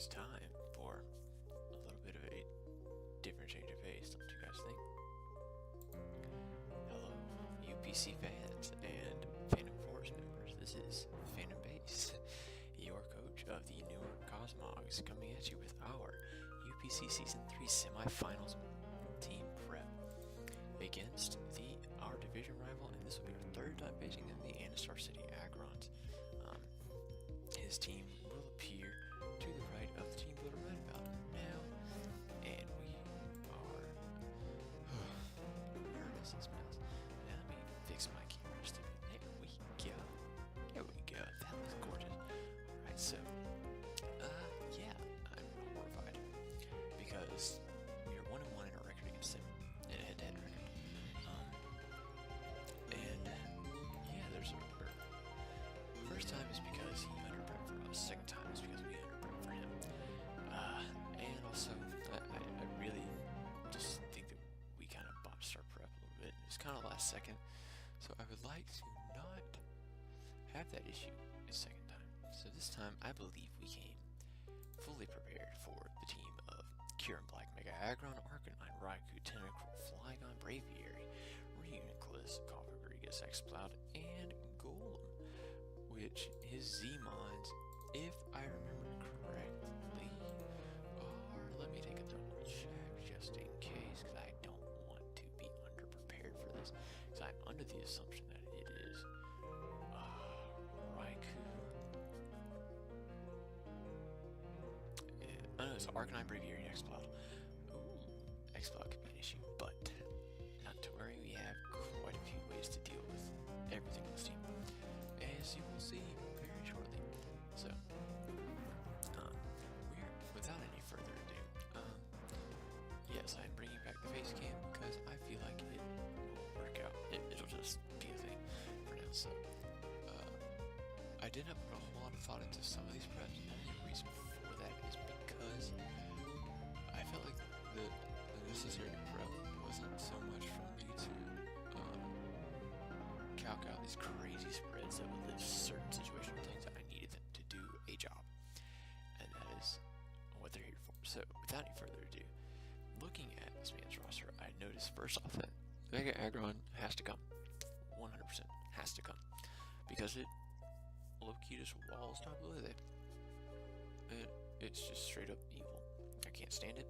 it's time for a little bit of a different change of pace, don't you guys think? Hello, UPC fans and Phantom Force members. This is Phantom Base, your coach of the Newark Cosmogs, coming at you with our UPC Season 3 Semifinals team prep against our division rival, and this will be our third time facing them, the Anistar City Aggrons. His team will appear to the right of the team builder right about now, and we are nervous as mouse. Now let me fix my camera just a bit. There we go. There we go. That looks gorgeous. Alright, so yeah, I'm horrified because we are 1-1 in our record against him, in a head-to-head record. And yeah, there's first time is because he under-prepped for us. Second time is because we under-prepped for him. And also, I really just think that we kind of botched our prep a little bit. It was kind of last second, so I would like to not have that issue a second time. So this time, I believe we came fully prepared for the team of Kieran Black, Mega Aggron, Arcanine, Raikou, Tentacruel, Flygon, Braviary, Reuniclus, Rodriguez, X-Cloud, and Golem, which his Z-Mons, if I remember correctly, are, let me take a double check just in case, because I don't want to be underprepared for this, because I'm under the assumption that it is Raikou. I know it's Arcanine, Braviary, X-Cloud. Ooh, X-Cloud could be an issue, but not to worry, we have quite a few ways to deal with everything on this team, as you will see very shortly. So, without any further ado, yes, I'm bringing back the face cam because I feel like it will work out. It'll just be a thing for now. So, I did not put a whole lot of thought into some of these preps. The only reason for that is because I felt like the necessary prep wasn't so much for me to calc out these crazy spreads that would live certain situational things. that I needed them to do a job, and that is what they're here for. So without any further ado, looking at this man's roster, I noticed first off that Mega Aggron has to come. 100% has to come, because it low-key just walls top with it. It's just straight up evil. I can't stand it,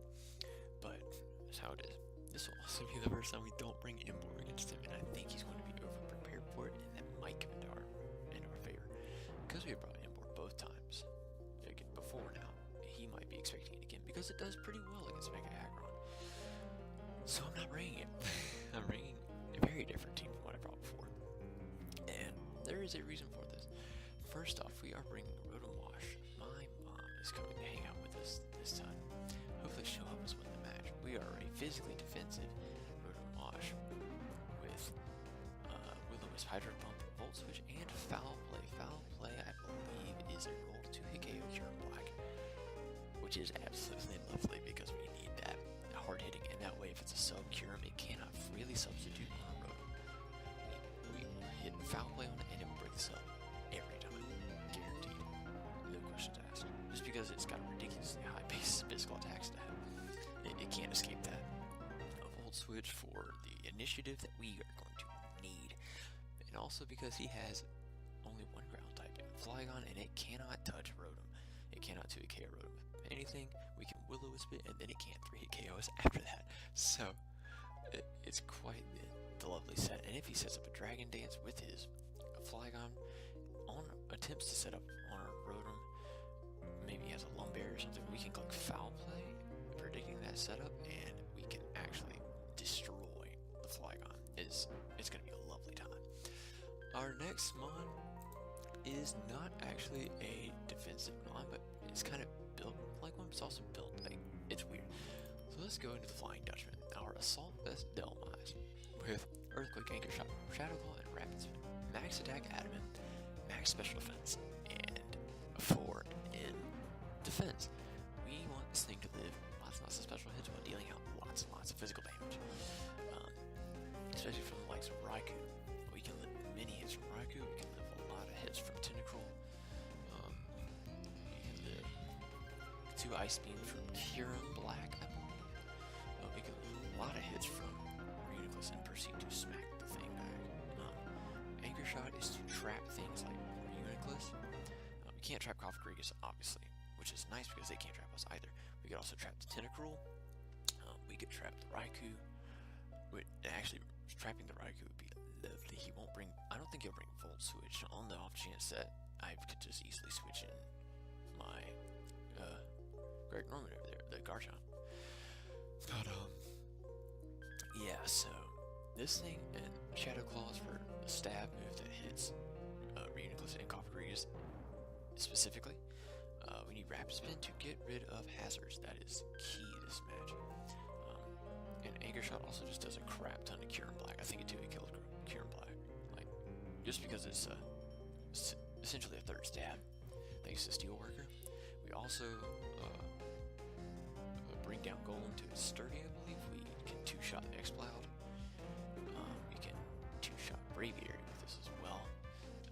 but that's how it is. This will also be the first time we don't bring Embor against him, and I think he's going to be over-prepared for it, and that might come into our favor. Because we have brought Embor both times, again, before now, he might be expecting it again, because it does pretty well against Mega Aggron. So I'm not bringing it. I'm bringing a very different team from what I brought before. And there is a reason for this. First off, we are bringing Rotom Wash. My mom is coming to hang out with us this time. Hopefully she'll help us win the match. We are a physically defensive Rotom Wash with Will-O-Wisp, Hydro Pump, Volt Switch, and Foul Play. Foul Play, I believe, is a roll to hit KO Kieran Black, which is absolutely lovely because we need that hard hitting, and that way if it's a sub Kieran, it cannot freely substitute on a Rotom. We will hit Foul Play on it and it will break the sub every time, guaranteed, no questions asked, just because it's got a ridiculously high base physical attack stat. It can't escape that. A Volt Switch for the initiative that we are going to need, and also because he has only one ground type, Flygon, and it cannot touch Rotom. It cannot 2-hit KO Rotom. If anything, we can Will-O-Wisp it, and then it can't 3-hit KO us after that. So, it's quite the lovely set. And if he sets up a Dragon Dance with his Flygon, attempts to set up on our Rotom, maybe he has a Lumberry or something, we can click Foul Play, predicting that setup, and we can actually destroy the Flygon. It's going to be a lovely time. Our next Mon is not actually a defensive Mon, but it's kind of built like one, but it's also built like, it's weird. So let's go into the Flying Dutchman, our Assault Vest Delmise, with Earthquake, Anchor Shot, Shadow Claw, and Rapid Spin. Max Attack Adamant, Max Special Defense, and 4 in Defense. We want this thing to live lots and lots of special hits while dealing out lots and lots of physical damage. Especially from the likes of Raikou. We can live many hits from Raikou, we can live a lot of hits from Tentacruel. We can live +2 Ice Beam from Kieran Black, I believe. Make a lot of hits from Reuniclus and proceed to smack the thing back. Anchor Shot is to trap things like Reuniclus. We can't trap Cofagrigus, obviously, which is nice because they can't trap us either. We could also trap the Tentacruel. We could trap the Raikou. Actually, trapping the Raikou would be lovely. He won't bring. I don't think he'll bring Volt Switch on the off chance that I could just easily switch in my Greg Norman over there, the Garchomp. But yeah. So this thing and Shadow Claws for a stab move that hits Reuniclus and Cofagrigus specifically. We need Rapid Spin to get rid of hazards. That is key to this match. And Anchor Shot also just does a crap ton of Kieran Black. I think it killed Kieran Black. Like, just because it's essentially a third stab, thanks to Steelworker. We also bring down Golem to its sturdy, I believe. We can two-shot Exploud. We can two-shot Braviary with this as well.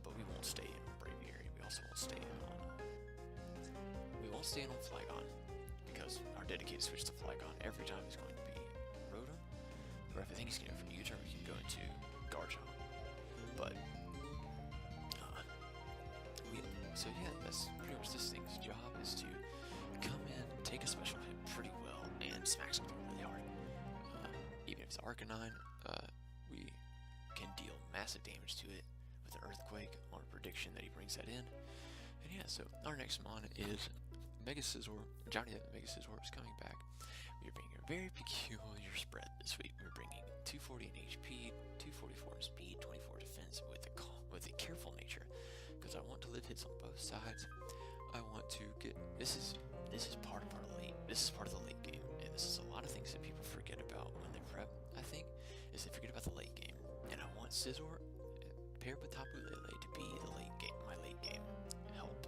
But we won't stay in on Braviary. We also won't stay in on... we won't stay in on Flygon, because our dedicated switch to Flygon every time is going to be Rotom. Or if I think he's going to go for U-turn, we can go into Garchomp. But, so yeah, that's pretty much this thing's job, is to come in, take a special hit pretty well, and smack something really hard. Even if it's Arcanine, we can deal massive damage to it with an Earthquake on a prediction that he brings that in. And yeah, so our next mon is Mega Scizor. Johnny the Mega Scizor is coming back. We are bringing a very peculiar spread this week. We're bringing 240 in HP, 244 in speed, 24 defense with a careful nature, because I want to live hits on both sides. I want to get this is part of the late. This is part of the late game, and this is a lot of things that people forget about when they prep. I think is they forget about the late game, and I want Scizor paired with Tapu Lele to be the late game, my late game help.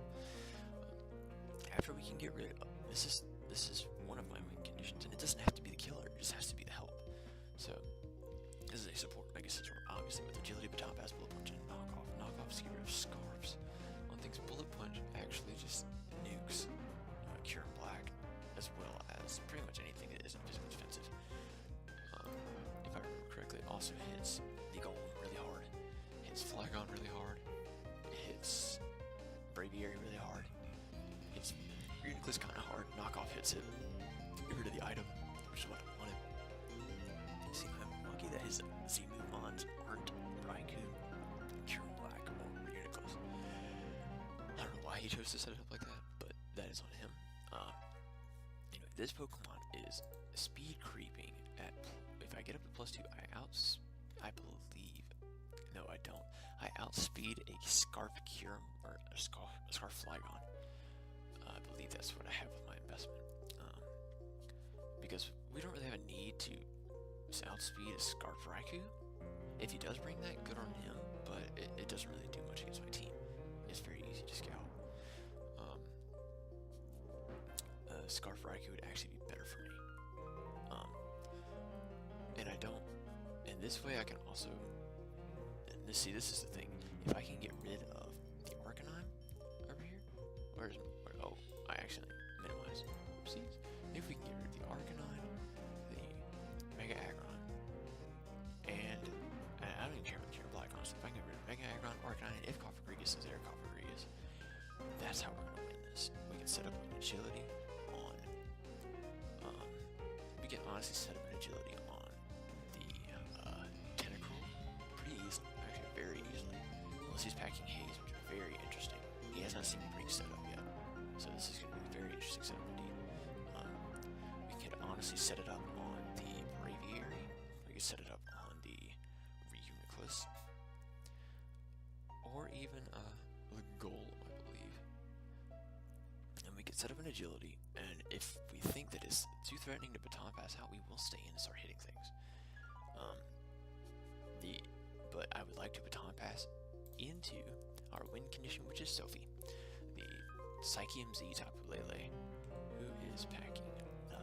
After we can get rid of this is one of my win conditions, and it doesn't have to be the killer, it just has to be the help. So this is a support Mega Scizor, obviously, with agility, baton pass, bullet punch, and knockoff. Knockoffs get rid of scarves on things. Bullet punch actually just nukes Kieran Black, as well as pretty much anything that isn't physical defensive. If I remember correctly, it also hits the Golem really hard, hits Flygon really hard, it hits Braviary really hard, hits Reuniclus kind of hard. Knockoff hits it, get rid of the item, which is what I wanted. See, I'm lucky that his Z-move mons aren't Raikou, Kieran Black, or Reuniclus. I don't know why he chose to set it up like that, but that is on him. Anyway, this Pokemon is speed creeping at. If I get up to +2, I believe. No, I don't. I outspeed a Scarf Kieran or a Scarf Flygon. I believe that's what I have with my investment. Because we don't really have a need to outspeed a Scarf Raikou. If he does bring that, good on him, but it doesn't really do much against my team. It's very easy to scout. Scarf Raikou would actually be better for me. And I don't. And this way I can also. And this is the thing. If I can get rid of the Arcanine over here, oh, I actually minimized. Oopsies. If we can get rid of the Arcanine, the Mega Aggron, and I don't even care about the Kieran Black, honestly. If I can get rid of Mega Aggron, Arcanine, and if Cofagrigus is there, Cofagrigus, that's how we're gonna win this. We can set up an agility on. We can honestly set up an agility on the Tentacruel pretty easily, actually very easily. Unless he's packing Haze, which is very interesting. He has not seen me bring setup yet, so this is going to be a very interesting setup indeed. We could honestly set it up on the Braviary. We could set it up on the Reuniclus, or even the Golem, I believe. And we could set up an agility, and if we think that it's too threatening to baton pass out, we will stay in and start hitting things. But I would like to baton pass into our win condition, which is Sophie, the Psychium Z Tapu Lele, who is packing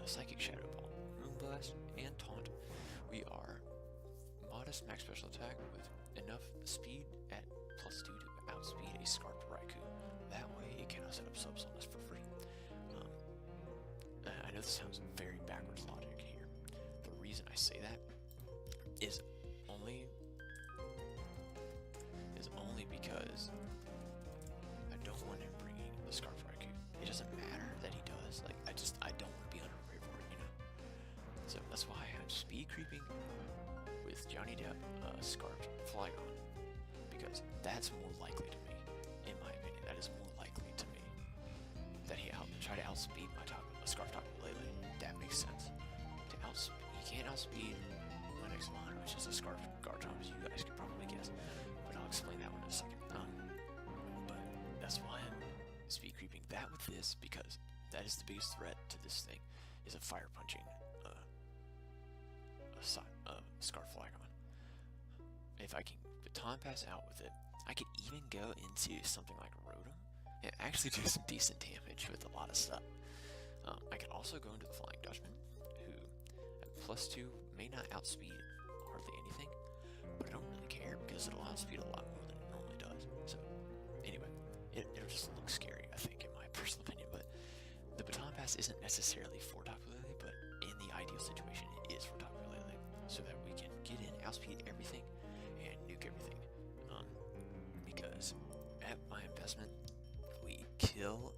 Psychic Shadow Ball, Moonblast, and Taunt. We are modest max special attack with enough speed at +2 to outspeed a Scarf Raikou. That way it cannot set up subs on us for free. know this sounds very backwards logic here. The reason I say that is only because I don't want him bringing the Scarf Raikou. It doesn't matter that he does. Like, I don't want to be unprepared for it, you know? So that's why I'm speed creeping with Johnny Depp, Scarf Flygon, because that's more likely to me, in my opinion. That is more likely to me that he try to outspeed my Scarf Taco Lele. That makes sense. He can't outspeed my next mon, which is a Scarf Garchomp, as you guys could probably guess. But I'll explain that one in a second. But that's why I'm speed creeping that with this, because that is the biggest threat to this thing, is a fire punching Scarf Flygon. If I can baton pass out with it, I could even go into something like Rotom and actually do some decent damage with a lot of stuff. I can also go into the Flying Dutchman, who at +2 may not outspeed hardly anything, but I don't really care because it'll outspeed a lot more than it normally does. So anyway, it'll just look scary, I think, in my personal opinion. But the baton pass isn't necessarily for Tapu Lele, but in the ideal situation, it is for Tapu Lele, so that we can get in, outspeed everything, and nuke everything. Because at my investment, we kill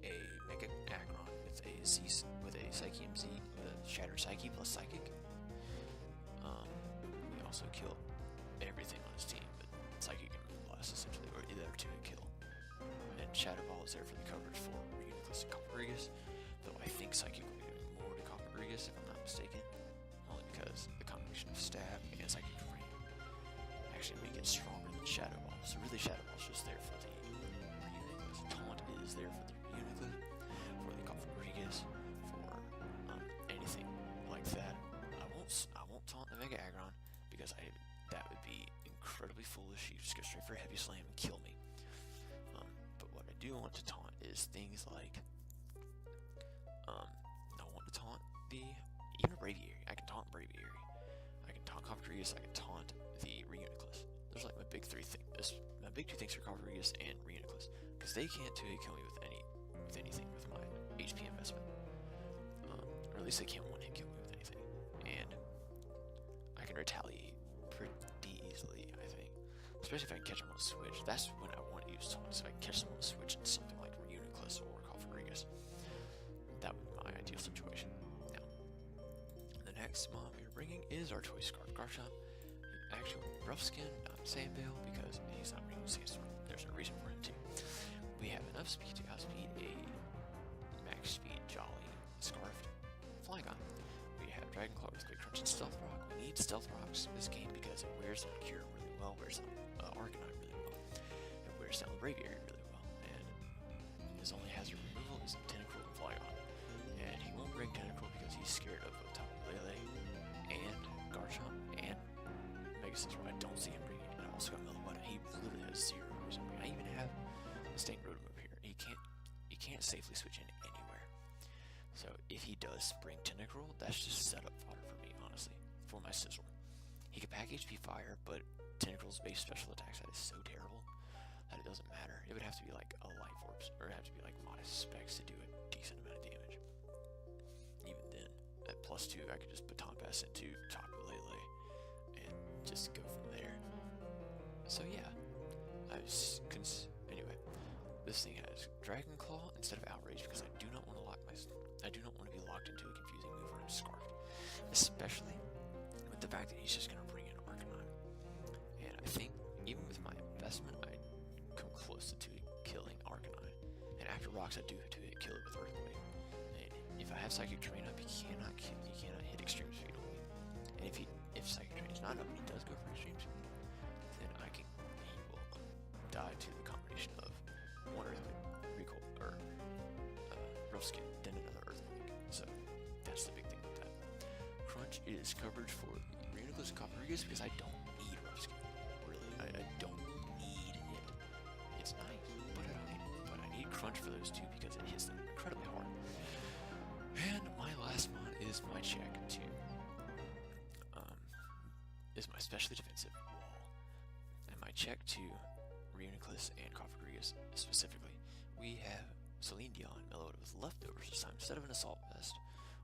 a Mega Aggron with a Psyche MZ, with a Shattered Psyche plus Psychic. We also kill everything on his team, but Psychic and Moonblast essentially, or either to kill. And Shadow Ball is there for the coverage for Reuniclus and Copperrigus, though I think Psychic will be doing more to Copperrigus if I'm not mistaken, only because the combination of Stab and Psychic Terrain actually make it stronger than Shadow Ball. So really Shadow Ball is just there for the Reuniclus. Taunt is there for the Reuniclus, for the Copperrigus, for anything like that. I won't taunt the Mega Aggron because that would be incredibly foolish. You just go straight for a Heavy Slam and kill me. But what I do want to taunt is things like I want to taunt even a Braviary. I can taunt Braviary. I can taunt Copperrigus. I can taunt the Reuniclus. Those are like my big three things. My big two things are Copperrigus and Reuniclus, because they can't 2-hit kill me with anything with my HP investment. Or at least they can't 1-hit kill me with anything. And I can retaliate pretty easily, I think. Especially if I can catch them on a switch. That's when I want to use taunts. If I can catch them on a switch into something like Reuniclus or Copperrigus. That would be my ideal situation. Now, the next mon we are bringing is our Toy Scarf Garchomp. Actually, Rough Skin, not Sandbale, because he's not bringing Sandstorm. There's no reason for him to. We have enough speed to outspeed a max speed Jolly Scarfed Flygon. We have Dragon Claw with Quick Crunch and Stealth Rock. We need Stealth Rocks in this game because it wears down Cure really well, wears down Arcanine really well, it wears down the Braviary really well, and his only hazard removal is Tentacruel and Flygon. And he won't bring Tentacruel because he's scared of Tapu Lele and Garchomp and Megasis, where I don't see him bringing it. And I also got Milliwatt. He literally has 0 reason. I even have the Stank Rotom over here. He can't safely switch in anywhere. So if he does bring Tentacruel, that's just setup fodder for me, honestly, for my Sizzle. He can pack HP Fire, but Tentacruel's base special attack side is so terrible that it doesn't matter. It would have to be like a Life Orbs, or it would have to be like modest specs to do a decent amount of damage. Even then, at +2, I could just baton pass into Tapu Lele and just go from there. So yeah, anyway, this thing has Dragon Claw instead of Outrage because I do not want to be locked into a confusing move where I'm Scarfed, especially with the fact that he's just going to bring in Arcanine. And I think even with my investment, I come close to killing Arcanine. And after Rocks, I do 2-hit kill it with Earthquake. And if I have Psychic Terrain up, he cannot hit Extreme Speed on me. And if Psychic Terrain is not up and he does go for Extreme Speed, then he will die to the combination of one Earthquake, Recoil, or Rough Skin, then another Earthquake. So that's the big thing with that. Crunch is coverage for Reuniclus and Copperrigus because I don't need Rough Skin. Really, I don't need it. It's nice, but I don't need it. But I need Crunch for those two because it hits them incredibly hard. And my last mon is my check to is my specially defensive wall. And my check to Reuniclus and Copperrigus specifically, we have Celine Dion mellowed with with leftovers this time instead of an assault vest.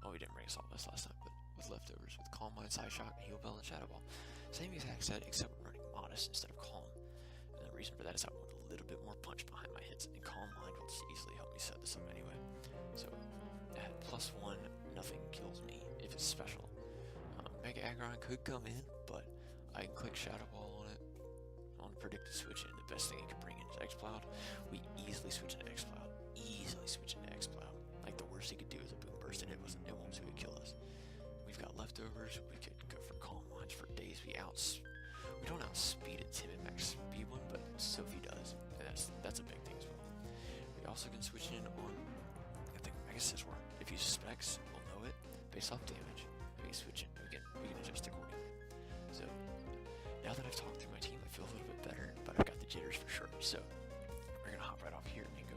Well, we didn't bring assault vest last time, but with leftovers with Calm Mind, Side Shock, Heal Bell, and Shadow Ball. Same exact set, except we're running Modest instead of Calm. And the reason for that is I want a little bit more punch behind my hits, and Calm Mind will just easily help me set this up anyway. So at +1, nothing kills me if it's special. Mega Aggron could come in, but I can click Shadow Ball on it, on predicted switch, and the best thing it can bring in is X-Cloud. We easily switch into X-Cloud. Like the worst he could do is a Boom Burst, and it won't kill us. We've got leftovers. We could go for Calm Minds for days. We don't outspeed a Timid Max speed one, but Sophie does, and that's a big thing as well. We also can switch in on I think Mega Scizor. If you specs, we'll know it based off damage. We can switch in. We can adjust accordingly. So now that I've talked through my team, I feel a little bit better, but I've got the jitters for sure. So we're gonna hop right off here and go